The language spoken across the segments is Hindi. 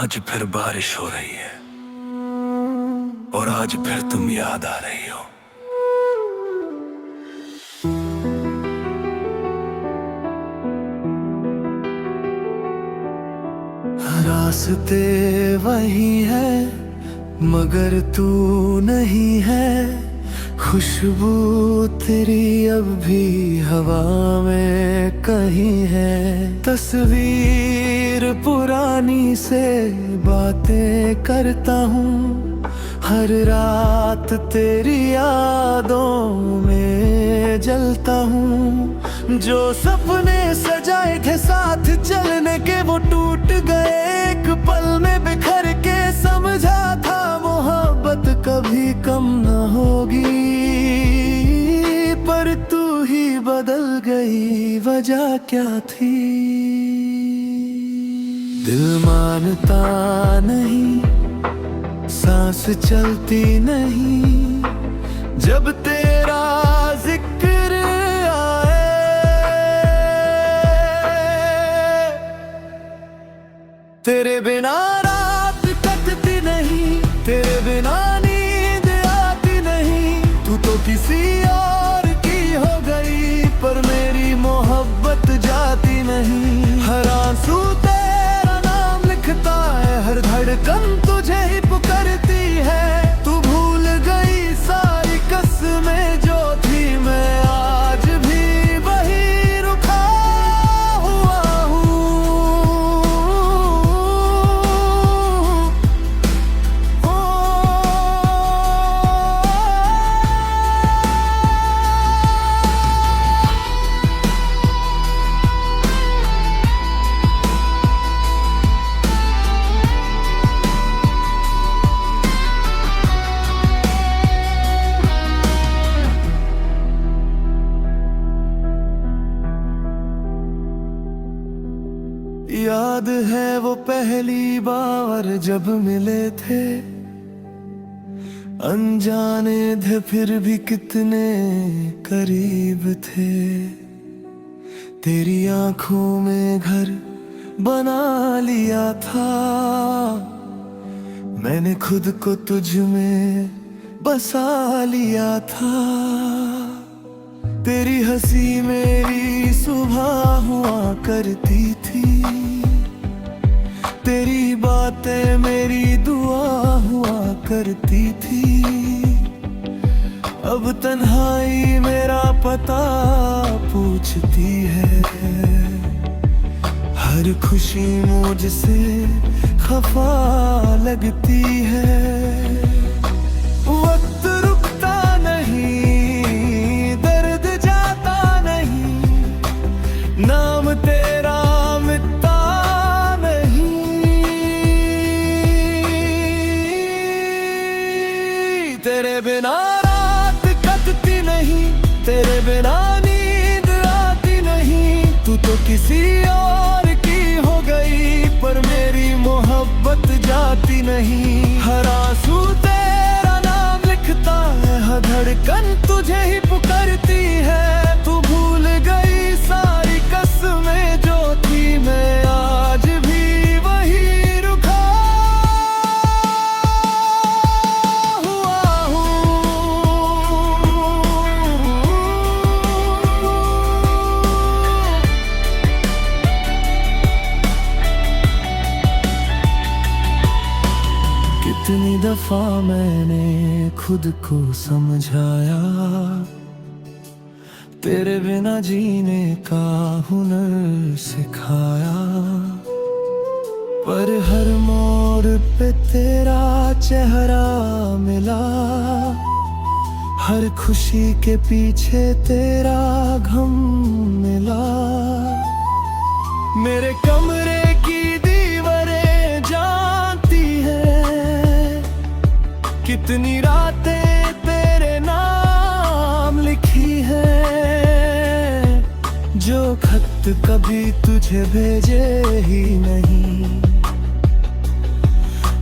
आज फिर बारिश हो रही है और आज फिर तुम याद आ रही हो। रास्ते वही है मगर तू नहीं है, खुशबू तेरी अब भी हवा में कहीं है। तस्वीर पुरानी से बातें करता हूँ, हर रात तेरी यादों में जलता हूँ। जो सपने सजाए थे साथ चलने के वो टूट गए एक पल में बिखर के। समझा था मोहब्बत कभी कम न होगी, पर तू ही बदल गई, वजह क्या थी? दिल मानता नहीं, सांस चलती नहीं, जब तेरा जिक्र आए। तेरे बिना रात कटती नहीं, तेरे बिना नींद आती नहीं। तू तो किसी और की हो गई, पर मेरी मोहब्बत जाती नहीं। हर आंसू तेरा नाम लिखता है, हर धड़कन तुझे ही पुकारती है। तू भूल गई सारी कसमें जो थी, मैं आज भी वही रुका हुआ हूँ। याद है वो पहली बार जब मिले थे, अनजाने थे फिर भी कितने करीब थे। तेरी आंखों में घर बना लिया था, मैंने खुद को तुझ में बसा लिया था। तेरी हंसी मेरी सुबह हुआ करती थी, तेरी बातें मेरी दुआ हुआ करती थी। अब तन्हाई मेरा पता पूछती है, हर खुशी मुझसे खफा लगती है। वक्त रुकता नहीं, दर्द जाता नहीं, नाम तेरा मिटता नहीं। तेरे बिना रात कटती नहीं, तेरे बिना नींद आती नहीं। तू तो किसी और की हो गई, पर मेरी मोहब्बत जाती नहीं। हर आंसू तेरा नाम लिखता है, हर धड़कन तुझे ही पुकारती है। तू भूल गई सारी कसमें जो थी, मैं आज भी वही रुका हुआ हूँ। कितनी दफा मैंने खुद को समझाया, तेरे बिना जीने का हुनर सिखाया। पर हर मोड़ पे तेरा चेहरा मिला, हर खुशी के पीछे तेरा गम मिला। मेरे कमरे की दीवारें जानती है, कितनी रातें तेरे नाम लिखी है। जो खत कभी तुझे भेजे ही नहीं,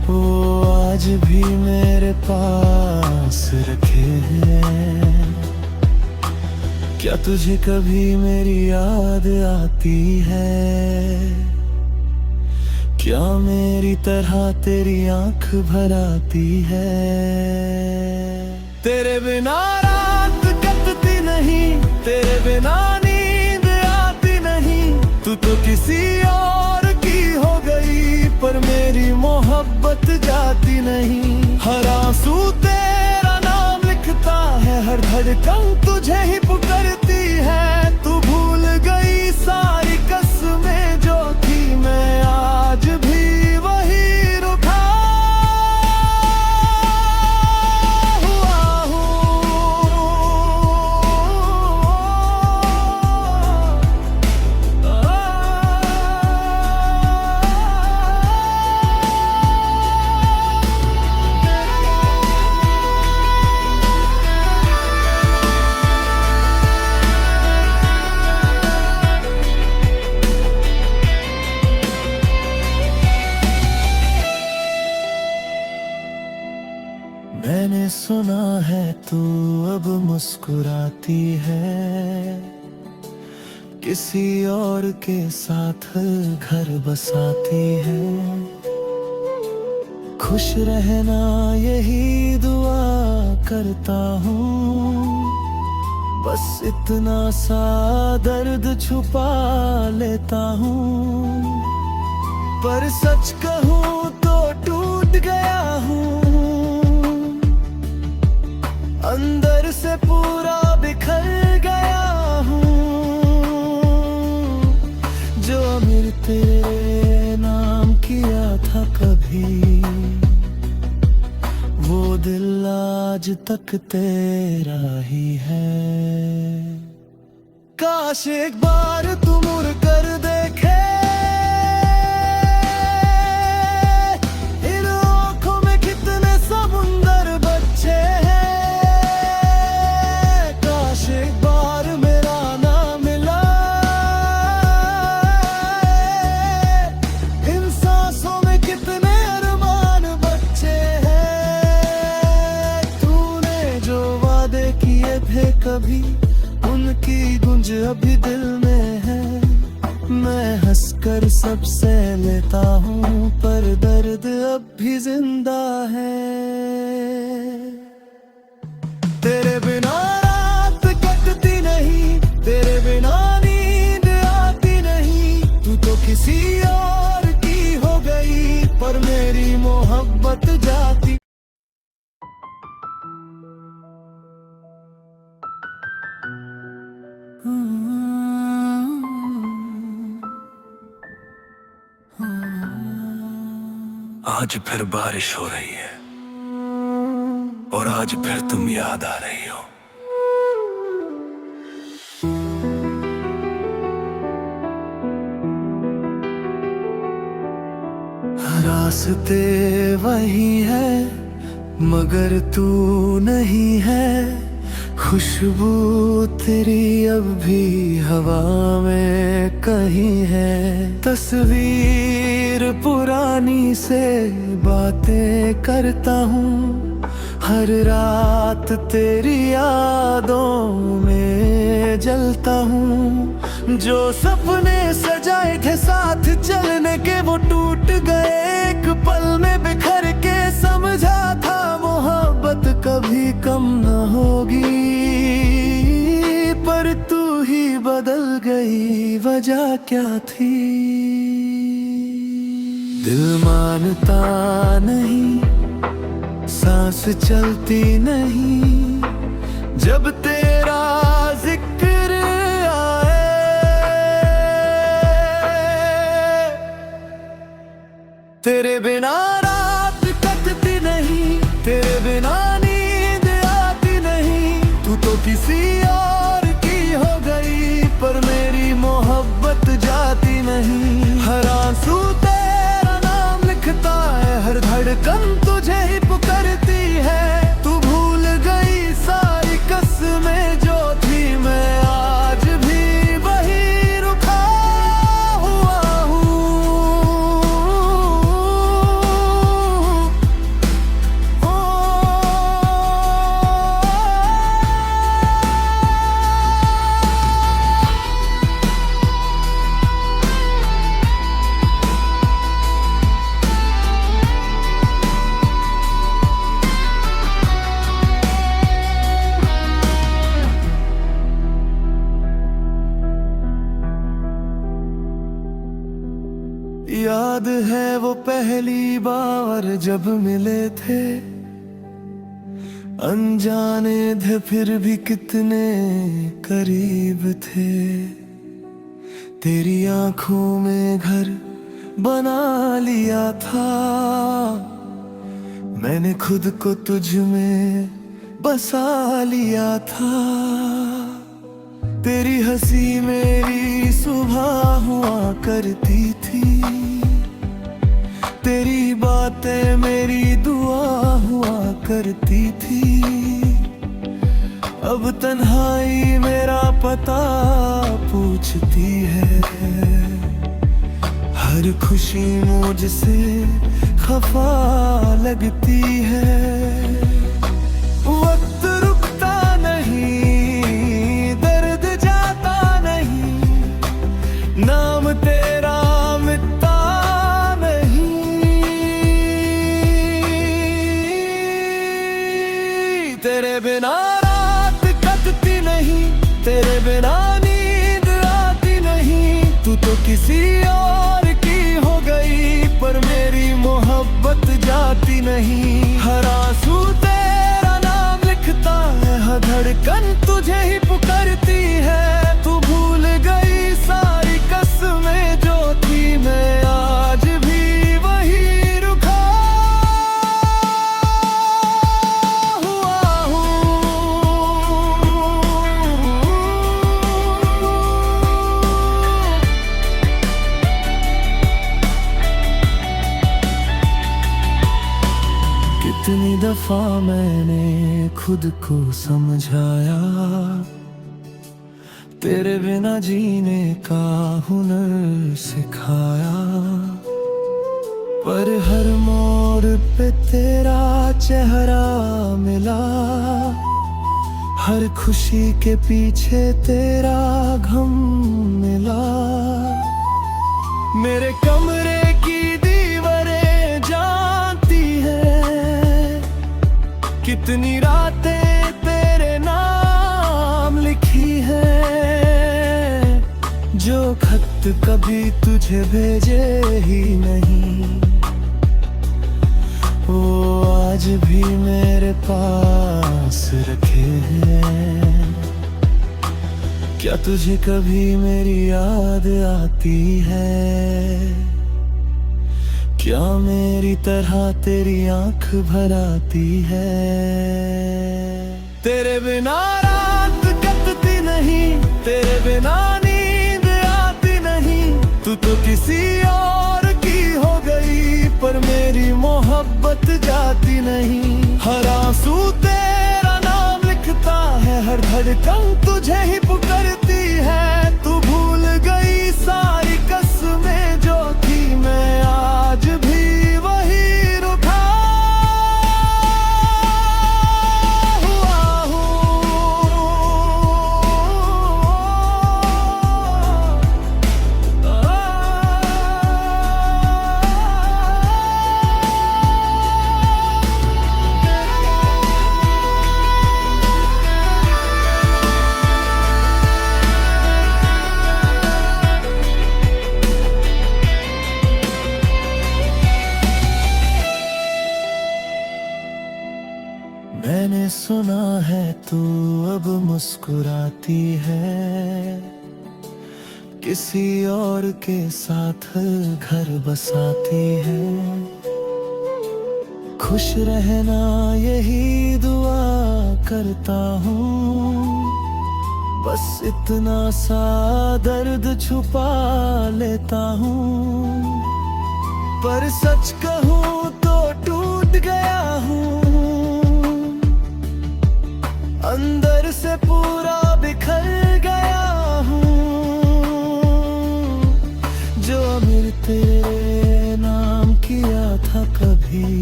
वो आज भी मेरे पास रखे हैं। क्या तुझे कभी मेरी याद आती है? क्या मेरी तरह तेरी आंख भर आती है? तेरे बिना रात कटती नहीं, तेरे बिना नींद आती नहीं। तू तो किसी और की हो गई, पर मेरी मोहब्बत जाती नहीं। हर आंसू तेरा नाम लिखता है, हर धड़कन तुझे ही पुकारती है। तू भूल गई सारी कसमें जो थी, मैं आज भी वही रुठा हुआ हूँ। मैंने सुना है तू अब मुस्कुराती है, किसी और के साथ घर बसाती है। खुश रहना यही दुआ करता हूँ, बस इतना सा दर्द छुपा लेता हूँ। पर सच कहूँ तो टूट गया हूँ, अंदर से पूरा बिखर गया हूँ। जो अमीर तेरे नाम किया था कभी, वो दिल आज तक तेरा ही है। काश एक बार तू मुड़ कर देखे, इन आँखों में कितने समुंदर बच्चे हैं। कभी उनकी गूंज अभी दिल में है। मैं हंसकर सबसे लेता हूँ, पर दर्द अब भी जिंदा है। तेरे बिना रात कटती नहीं, तेरे बिना नींद आती नहीं। तू तो किसी और की हो गई, पर मेरी मोहब्बत जाती। आज फिर बारिश हो रही है, और आज फिर तुम याद आ रही हो। रास्ते वही है, मगर तू नहीं है। खुशबू तेरी अब भी हवा में कहीं है। तस्वीर पुरानी से बातें करता हूँ, हर रात तेरी यादों में जलता हूँ। जो सपने सजाए थे साथ चलने के, वो टूट गए एक पल में बिखर के। समझा था मोहब्बत कभी कम न होगी, पर तू ही बदल गई, वजह क्या थी? दिल मानता नहीं, सांस चलती नहीं, जब तेरा जिक्र आए। तेरे बिना रात कटती नहीं, तेरे बिना नींद आती नहीं। तू तो किसी और की हो गई, पर मेरी मोहब्बत जाती नहीं। हर आंसू तेरा नाम लिखता है, हर धड़कन तुझे ही पुकारती है। तू भूल गई सारी कसमें जो थी, मैं आज भी वही रुका हुआ हूँ। है वो पहली बार जब मिले थे, अनजाने थे फिर भी कितने करीब थे। तेरी आंखों में घर बना लिया था, मैंने खुद को तुझ में बसा लिया था। तेरी हंसी मेरी सुबह हुआ करती थी, तेरी बातें मेरी दुआ हुआ करती थी। अब तन्हाई मेरा पता पूछती है, हर खुशी मुझसे खफा लगती है। वक्त रुकता नहीं, दर्द जाता नहीं, नाम तेरा मिटता नहीं। तेरे बिना रात कटती नहीं, तेरे बिना नींद आती नहीं। तू तो किसी और की हो गई, पर मेरी मोहब्बत जाती नहीं। हर आंसू तेरा नाम लिखता है, हर धड़कन तुझे ही पुकारती है। तू भूल गई सारी कसमें जो थी, मैं आज भी वही रुका हुआ हूँ। कितनी दफा मैंने खुद को समझाया, तेरे बिना जीने का हुनर सिखाया। पर हर मोड़ पे तेरा चेहरा मिला, हर खुशी के पीछे तेरा गम मिला। मेरे कमरे की दीवारें जानती है, कितनी रातें तेरे नाम लिखी है। जो खत कभी तुझे भेजे ही नहीं, वो आज भी मेरे पास रखे हैं। क्या तुझे कभी मेरी याद आती है? क्या मेरी तरह तेरी आंख भर आती है? तेरे बिना रात कटती नहीं, तेरे बिना नींद आती नहीं। तू तो किसी और की हो गई, पर मेरी मोहब्बत जाती नहीं। हर आंसू तेरा नाम लिखता है, हर धड़कन तुझे ही पुकारती है। तू भूल गई सारी कसमें जो थी, मैं आज भी वही रुका हुआ हूँ। मैंने सुना है तू अब मुस्कुराती है, किसी और के साथ घर बसाती है। खुश रहना यही दुआ करता हूँ, बस इतना सा दर्द छुपा लेता हूँ। पर सच कहूँ तो टूट गया हूँ, अंदर से पूरा बिखर गया हूँ। जो अमीर तेरे नाम किया था कभी,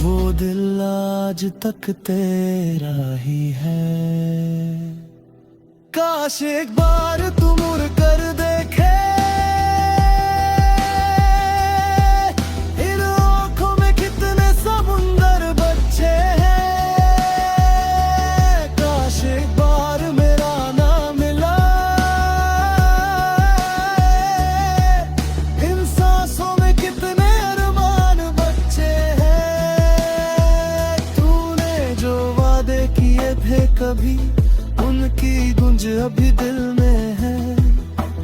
वो दिल आज तक तेरा ही है। काश एक बार तू मुड़ कर देखे, इन आँखों में कितने समुंदर बच्चे हैं। काश एक बार मेरा नाम मिला, इन कभी, उनकी गूंज अभी दिल में है।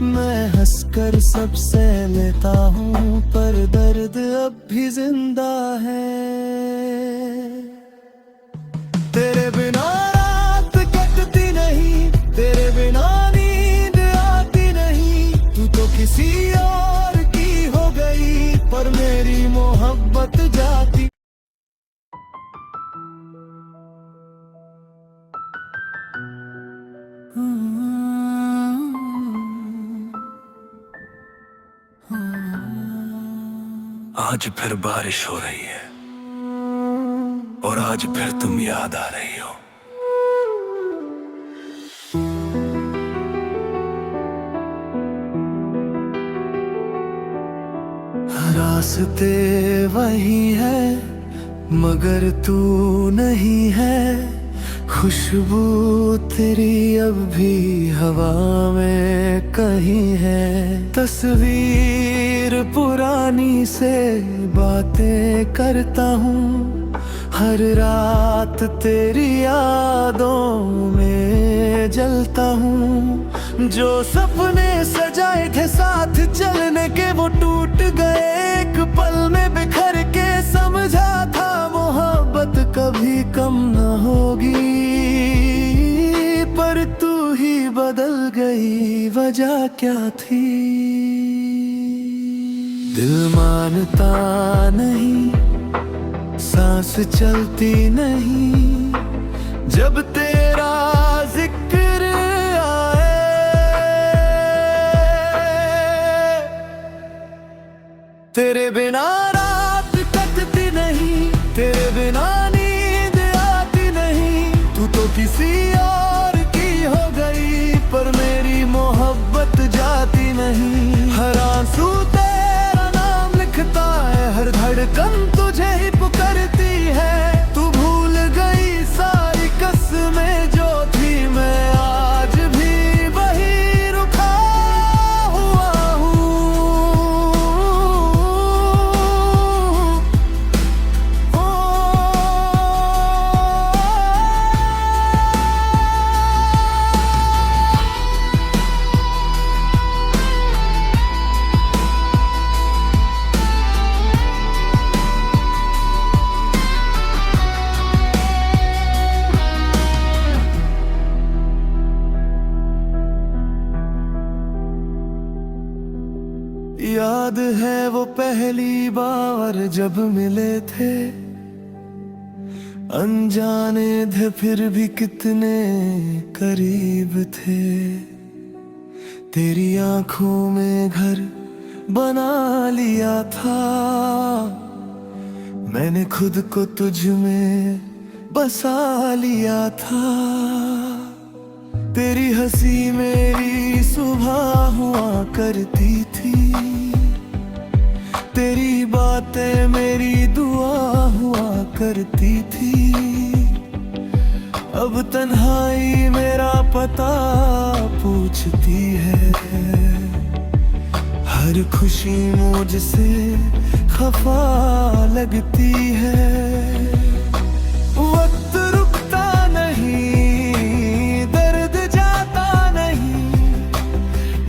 मैं हंसकर सब सह लेता हूँ, पर दर्द अब भी जिंदा है। तेरे बिना रात कटती नहीं, तेरे बिना नींद आती नहीं। तू तो किसी और की हो गई, पर मेरी मोहब्बत जाती। आज फिर बारिश हो रही है और आज फिर तुम याद आ रही हो। रास्ते वही है मगर तू नहीं है। खुशबू तेरी अब भी हवा में कहीं है। तस्वीर पुरानी से बातें करता हूँ, हर रात तेरी यादों में जलता हूँ। जो सपने सजाए थे साथ चलने के, वो टूट गए एक पल में बिखर के। समझा था मोहब्बत कभी कम न होगी, पर तू ही बदल गई, वजह क्या थी? दिल मानता नहीं, सांस चलती नहीं, जब तेरा जिक्र आए। तेरे बिना रात कटती नहीं, तेरे बिना नींद आती नहीं। तू तो किसी और की हो गई, पर मेरी मोहब्बत जाती नहीं। हर आंसू तेरा नाम लिखता है, हर धड़कन तुझे ही पुकारती है। तू भूल गई सारी कसमें जो थी, मैं आज भी वही रुका हुआ हूँ। याद है वो पहली बार जब मिले थे, अनजाने थे फिर भी कितने करीब थे। तेरी आंखों में घर बना लिया था, मैंने खुद को तुझ में बसा लिया था। तेरी हंसी मेरी सुबह हुआ करती थी, तेरी बातें मेरी दुआ हुआ करती थी। अब तन्हाई मेरा पता पूछती है, हर खुशी मुझसे खफा लगती है। वक्त रुकता नहीं, दर्द जाता नहीं,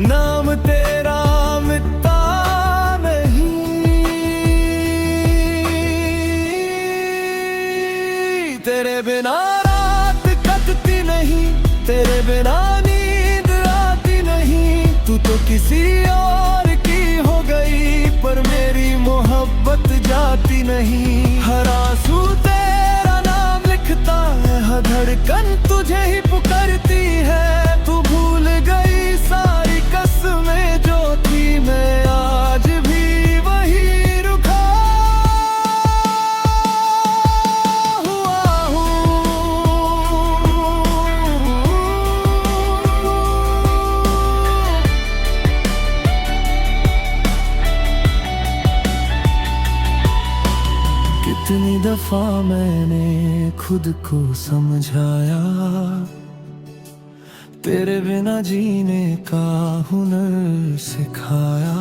नाम तेरा मिटता नहीं। तेरे बिना रात कटती नहीं, तेरे बिना नींद आती नहीं। तू तो किसी और की हो गई, पर मेरी मोहब्बत जाती नहीं। हर आंसू तेरा नाम लिखता है, हर धड़कन तुझे ही पुकारती है। तू भूल गई सारी कसमें जो थी, मैं आज भी वही रुका हुआ हूँ। कितनी दफा मैंने खुद को समझाया, तेरे बिना जीने का हुनर सिखाया।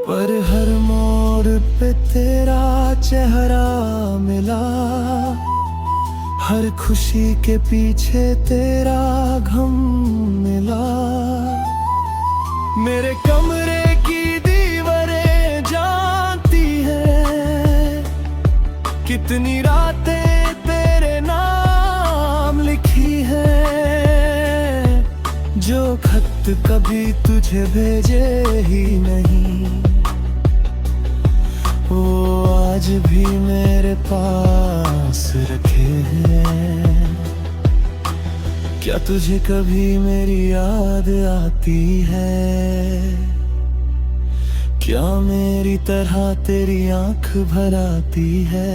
पर हर मोड़ पे तेरा चेहरा मिला, हर खुशी के पीछे तेरा गम मिला। मेरे कमरे की दीवारें जानती है कितनी रातें तेरे नाम लिखी है। जो खत कभी तुझे भेजे ही नहीं, वो आज भी मेरे पास रखे हैं। क्या तुझे कभी मेरी याद आती है? क्या मेरी तरह तेरी आंख भर आती है?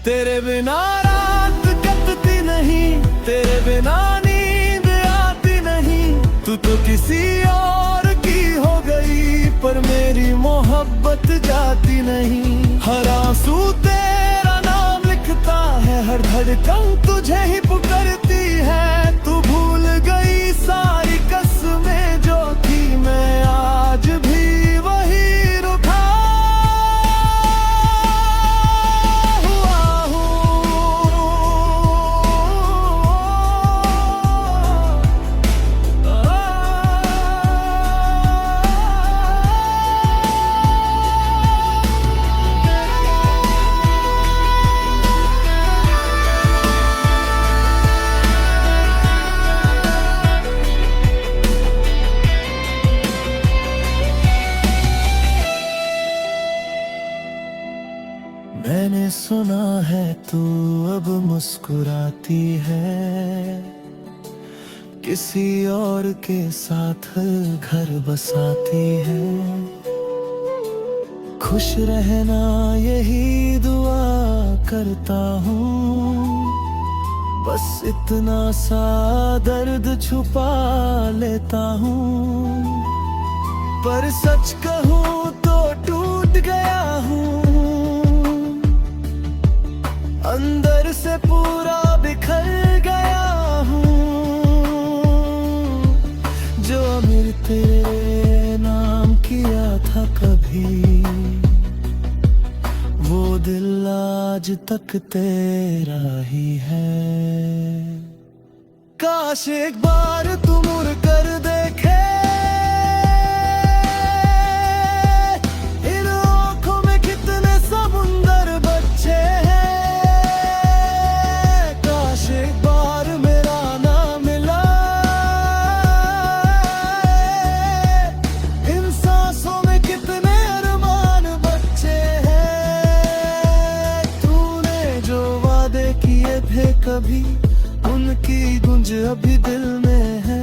तेरे बिना रात कटती नहीं, तेरे बिना नींद आती नहीं। तू तो किसी और की हो गई, पर मेरी मोहब्बत जाती नहीं। हर आंसू तेरा नाम लिखता है, हर धड़कन तुझे ही पुकारती है। तू भूल गई सारी कसमें जो थी, मैं आज भी वही रुका हुआ हूँ। मैंने सुना है तू अब मुस्कुराती है, किसी और के साथ घर बसाती है। खुश रहना यही दुआ करता हूँ, बस इतना सा दर्द छुपा लेता हूँ। पर सच कहूँ तो टूट गया हूँ, अंदर से पूरा बिखर गया हूँ। जो अमीर तेरे नाम किया था कभी, वो दिल आज तक तेरा ही है। काश एक बार तू मुड़ कर देखे, इन आँखों में कितने समुंदर बच्चे हैं। काश एक बार मेरा नाम मिला, इन सांसों में कितने अरमान बच्चे हैं। तूने जो वादे किए थे कभी, उनकी गूंज अभी दिल में है।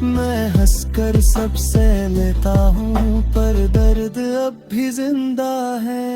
मैं हंसकर सबसे लेता हूँ, पर दर्द अब भी जिंदा है।